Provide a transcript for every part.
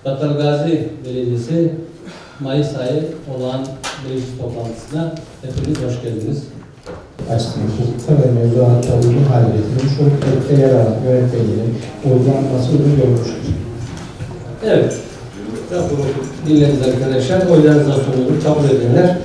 Battalgazi Belediyesi Mayıs ayı olağan meclis toplantısına hepiniz hoş geldiniz. Açıkçası ve mevzuatlarını halledilmiş olup yer alan yönetmeliğinin uygulanması uygun görmüştür. Evet, raporu dinlediniz arkadaşlar. Oylarınıza sunuyorum. Kabul edenler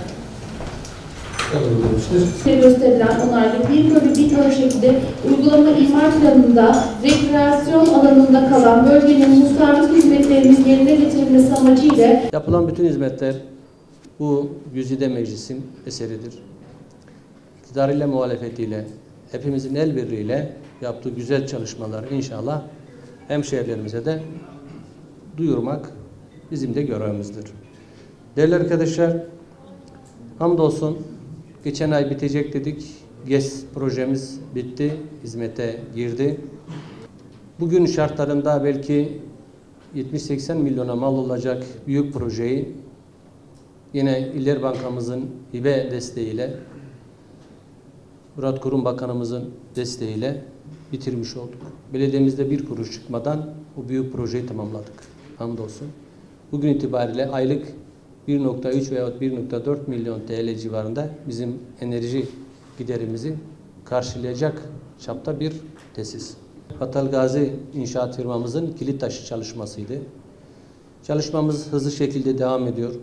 kabul edilmiştir. Gösterilen onaylı 1/1 ölçekli uygulama imar planında rekreasyon alanında kalan bölgenin muhtarlık hizmetlerinin yerine getirilmesi amacıyla Yapılan bütün hizmetler bu Güzide Meclis'in eseridir. İktidarıyla, muhalefetiyle, hepimizin el birliğiyle yaptığı güzel çalışmaları inşallah hemşehrilerimize de duyurmak bizim de görevimizdir. Değerli arkadaşlar, hamdolsun geçen ay bitecek dedik. GES projemiz bitti, hizmete girdi. Bugün şartlarında belki 70-80 milyona mal olacak büyük projeyi yine İller Bankamızın hibe desteğiyle, Murat Kurum Bakanımızın desteğiyle bitirmiş olduk. Belediyemizde bir kuruş çıkmadan o büyük projeyi tamamladık. Hamdolsun. Bugün itibariyle aylık 1,3 veya 1,4 milyon TL civarında bizim enerji giderimizi karşılayacak çapta bir tesis. Battalgazi İnşaat firmamızın kilit taşı çalışmasıydı. Çalışmamız hızlı şekilde devam ediyor.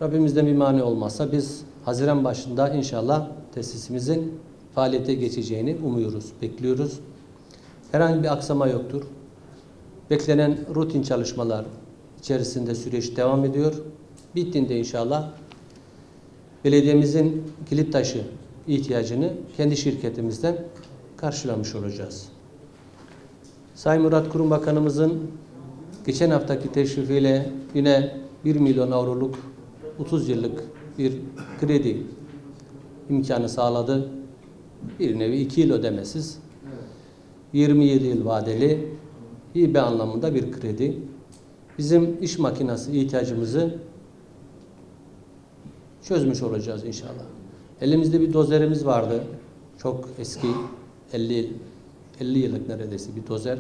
Rabbimizden bir mani olmazsa biz Haziran başında inşallah tesisimizin faaliyete geçeceğini umuyoruz, bekliyoruz. Herhangi bir aksama yoktur. Beklenen rutin çalışmalar içerisinde süreç devam ediyor. Bittiğinde inşallah belediyemizin kilit taşı ihtiyacını kendi şirketimizden karşılamış olacağız. Sayın Murat Kurum Bakanımızın geçen haftaki teşrifiyle yine 1 milyon avroluk 30 yıllık bir kredi imkanı sağladı. Bir nevi 2 yıl ödemesiz, 27 yıl vadeli, hibe anlamında bir kredi. Bizim iş makinesi ihtiyacımızı çözmüş olacağız inşallah. Elimizde bir dozerimiz vardı. Çok eski, 50 yıllık neredeyse bir dozer.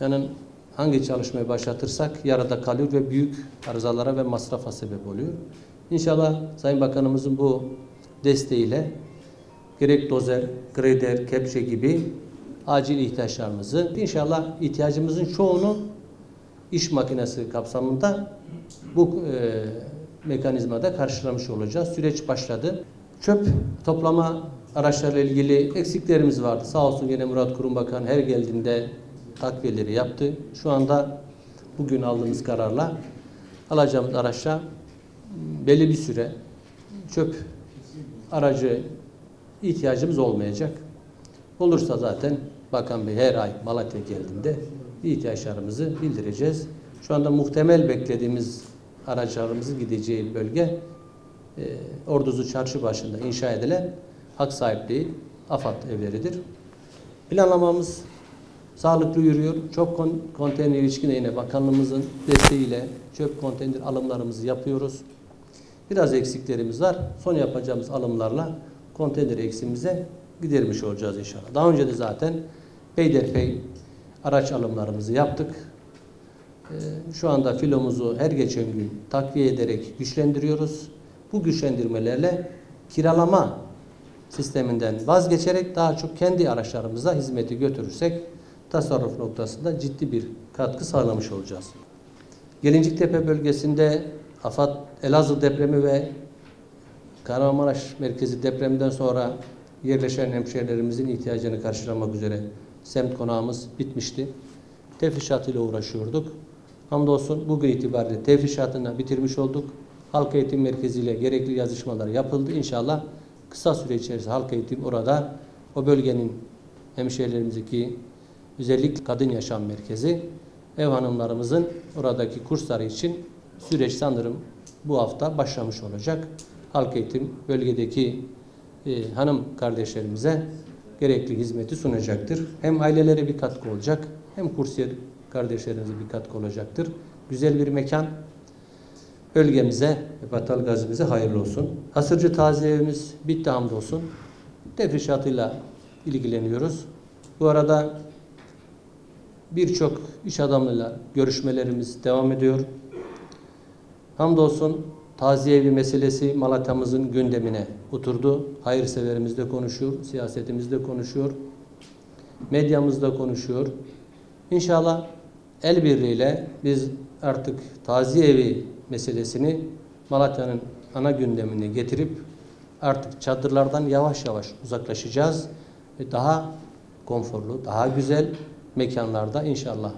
Yani hangi çalışmayı başlatırsak yarıda kalıyor ve büyük arızalara ve masrafa sebep oluyor. İnşallah Sayın Bakanımızın bu desteğiyle gerek dozer, grader, kepçe gibi acil ihtiyaçlarımızı, inşallah ihtiyacımızın çoğunu iş makinesi kapsamında bu mekanizmada karşılamış olacağız. Süreç başladı. Çöp toplama araçlarıyla ilgili eksiklerimiz vardı. Sağ olsun yine Murat Kurum Bakan her geldiğinde takviyeleri yaptı. Şu anda bugün aldığımız kararla alacağımız araçla belli bir süre çöp aracı ihtiyacımız olmayacak. Olursa zaten Bakan Bey her ay Malatya geldiğinde ihtiyaçlarımızı bildireceğiz. Şu anda muhtemel beklediğimiz araçlarımızın gideceği bölge Orduzu Çarşı başında inşa edilen hak sahipliği AFAD evleridir. Planlamamız sağlıklı yürüyor. Çöp konteyner ilişkine yine bakanlığımızın desteğiyle çöp konteyner alımlarımızı yapıyoruz. Biraz eksiklerimiz var. Son yapacağımız alımlarla konteyner eksiğimize gidermiş olacağız inşallah. Daha önce de zaten peyderpey araç alımlarımızı yaptık. Şu anda filomuzu her geçen gün takviye ederek güçlendiriyoruz. Bu güçlendirmelerle kiralama sisteminden vazgeçerek daha çok kendi araçlarımıza hizmeti götürürsek tasarruf noktasında ciddi bir katkı sağlamış olacağız. Gelinciktepe bölgesinde AFAD Elazığ depremi ve Kahramanmaraş merkezi depreminden sonra yerleşen hemşehrilerimizin ihtiyacını karşılamak üzere semt konağımız bitmişti. Tefrişatıyla uğraşıyorduk. Hamdolsun bugün itibariyle tefrişatını bitirmiş olduk. Halk eğitim merkeziyle gerekli yazışmalar yapıldı. İnşallah kısa süre içerisinde halk eğitim orada o bölgenin hemşehrilerimizdeki özellikle kadın yaşam merkezi ev hanımlarımızın oradaki kursları için süreç sanırım bu hafta başlamış olacak. Halk eğitim bölgedeki hanım kardeşlerimize gerekli hizmeti sunacaktır. Hem ailelere bir katkı olacak hem kursiyer kardeşlerimize bir katkı olacaktır. Güzel bir mekan. Bölgemize ve Battalgazi'mize hayırlı olsun. Hasırcı taziye evimiz bitti hamdolsun. Tefrişatıyla ilgileniyoruz. Bu arada birçok iş adamıyla görüşmelerimiz devam ediyor. Hamdolsun taziye evi meselesi Malatya'mızın gündemine oturdu. Hayırseverimizle konuşuyor, siyasetimizle konuşuyor, medyamızla konuşuyor. İnşallah el birliğiyle biz artık taziye evi meselesini Malatya'nın ana gündemine getirip artık çadırlardan yavaş yavaş uzaklaşacağız ve daha konforlu, daha güzel mekanlarda inşallah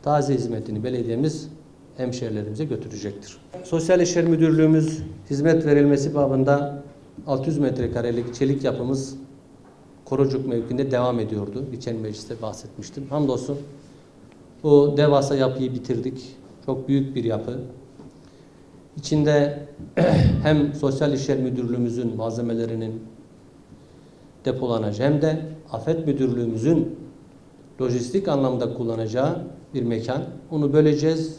taziye hizmetini belediyemiz hemşehrilerimize götürecektir. Sosyal İşler Müdürlüğümüz hizmet verilmesi babında 600 metrekarelik çelik yapımız Korucuk mevkinde devam ediyordu. Geçen mecliste bahsetmiştim. Hamdolsun o devasa yapıyı bitirdik. Çok büyük bir yapı. İçinde hem Sosyal İşler Müdürlüğümüzün malzemelerinin depolanacağı hem de Afet Müdürlüğümüzün lojistik anlamda kullanacağı bir mekan. Onu böleceğiz.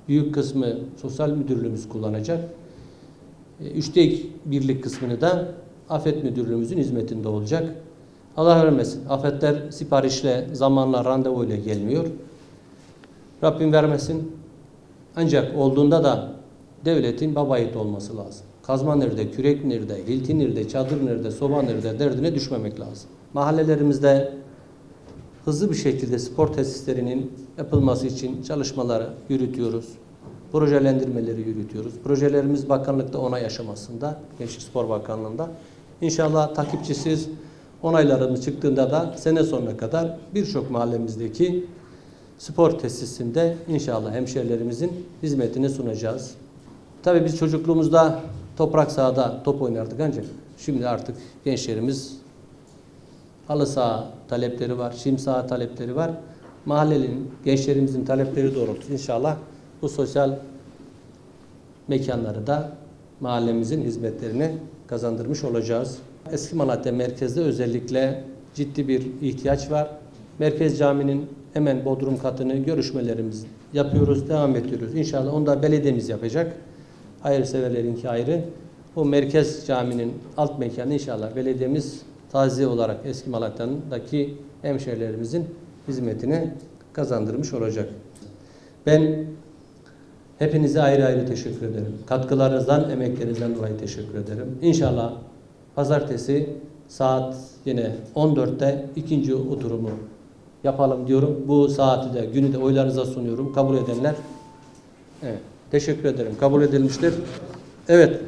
Büyük kısmı Sosyal Müdürlüğümüz kullanacak. 1/3 kısmını da Afet Müdürlüğümüzün hizmetinde olacak. Allah vermesin. Afetler siparişle, zamanla, randevuyla gelmiyor. Rabbim vermesin. Ancak olduğunda da devletin babayit olması lazım. Kazma nerede, kürek nerede, hilti nerede, çadır nerede, soba nerede derdine düşmemek lazım. Mahallelerimizde hızlı bir şekilde spor tesislerinin yapılması için çalışmaları yürütüyoruz. Projelendirmeleri yürütüyoruz. Projelerimiz bakanlıkta onay aşamasında, Gençlik Spor Bakanlığı'nda. İnşallah takipçisiz onaylarımız çıktığında da sene sonuna kadar birçok mahallemizdeki spor tesisinde inşallah hemşehrilerimizin hizmetini sunacağız. Tabii biz çocukluğumuzda toprak sahada top oynardık ancak şimdi artık gençlerimiz halı saha talepleri var, çim saha talepleri var. Mahallenin, gençlerimizin talepleri doğrultusunda inşallah bu sosyal mekanları da mahallemizin hizmetlerini kazandırmış olacağız. Eski Malatya merkezde özellikle ciddi bir ihtiyaç var. Merkez Cami'nin hemen bodrum katını görüşmelerimizi yapıyoruz, devam ediyoruz. İnşallah onu da belediyemiz yapacak. Hayırseverlerinki ayrı. O Merkez Cami'nin alt mekanı inşallah belediyemiz taziye olarak Eski Malatya'daki hemşehrilerimizin hizmetine kazandırmış olacak. Ben hepinize ayrı ayrı teşekkür ederim. Katkılarınızdan, emeklerinizden dolayı teşekkür ederim. İnşallah pazartesi saat yine 14'te ikinci oturumu yapalım diyorum. Bu saati de günü de oylarınıza sunuyorum. Kabul edenler, evet, teşekkür ederim. Kabul edilmiştir. Evet.